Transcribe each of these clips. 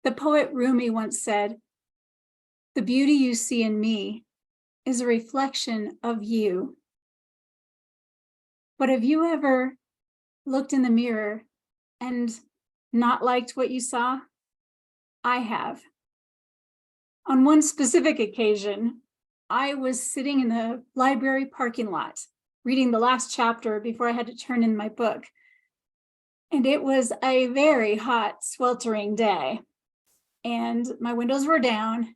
The poet Rumi once said, "The beauty you see in me is a reflection of you." But have you ever looked in the mirror and not liked what you saw? I have. On one specific occasion, I was sitting in the library parking lot, reading the last chapter before I had to turn in my book. And it was a very hot, sweltering day. And my windows were down.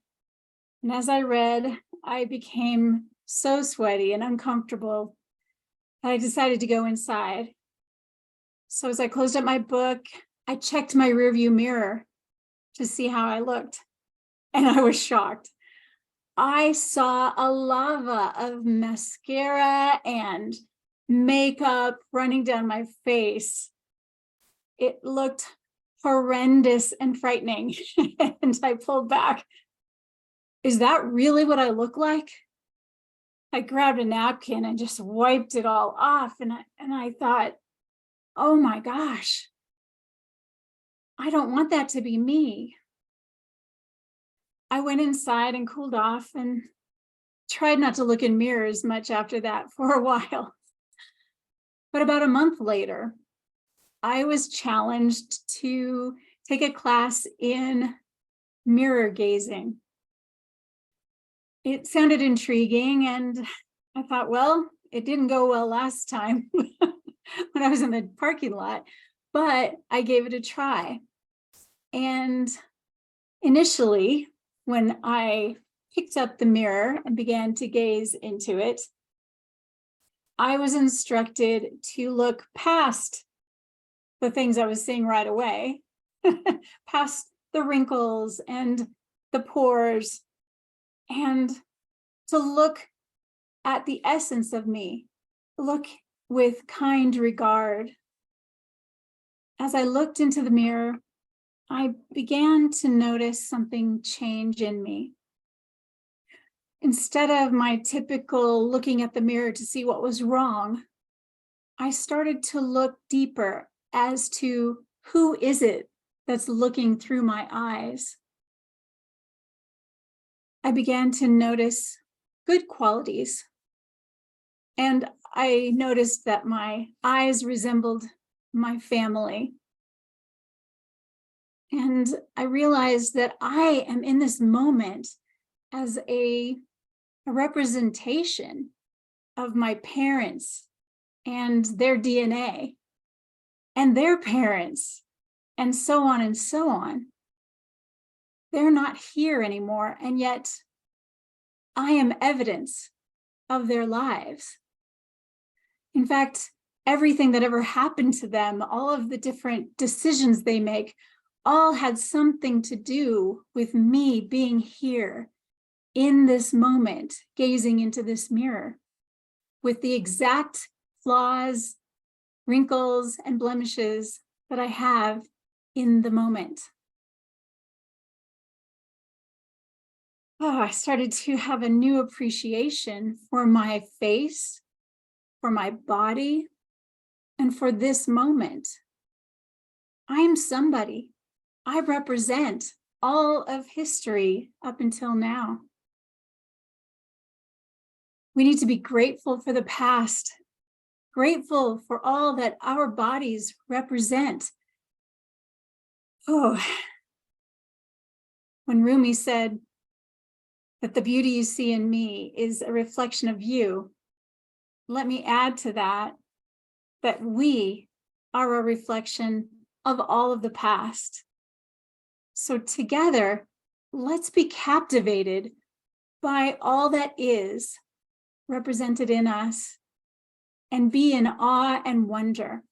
And as I read, I became so sweaty and uncomfortable that I decided to go inside. So as I closed up my book, I checked my rearview mirror to see how I looked. And I was shocked. I saw a lava of mascara and makeup running down my face. It looked horrendous and frightening. And I pulled back. Is that really what I look like? I grabbed a napkin and just wiped it all off. And I thought, oh my gosh, I don't want that to be me. I went inside and cooled off and tried not to look in mirrors much after that for a while. But about a month later, I was challenged to take a class in mirror gazing. It sounded intriguing, and I thought, well, it didn't go well last time when I was in the parking lot, but I gave it a try. And initially, when I picked up the mirror and began to gaze into it, I was instructed to look past the things I was seeing right away, past the wrinkles and the pores, and to look at the essence of me, look with kind regard. As I looked into the mirror, I began to notice something change in me. Instead of my typical looking at the mirror to see what was wrong, I started to look deeper as to who is it that's looking through my eyes. I began to notice good qualities. And I noticed that my eyes resembled my family. And I realized that I am in this moment as a representation of my parents and their DNA and their parents, and so on and so on. They're not here anymore, and yet I am evidence of their lives. In fact, everything that ever happened to them, all of the different decisions they make, all had something to do with me being here in this moment, gazing into this mirror with the exact flaws, wrinkles, and blemishes that I have in the moment. I started to have a new appreciation for my face, for my body, and for this moment. I am somebody. I represent all of history up until now. We need to be grateful for the past, grateful for all that our bodies represent. When Rumi said that the beauty you see in me is a reflection of you, let me add to that we are a reflection of all of the past. So together, let's be captivated by all that is represented in us and be in awe and wonder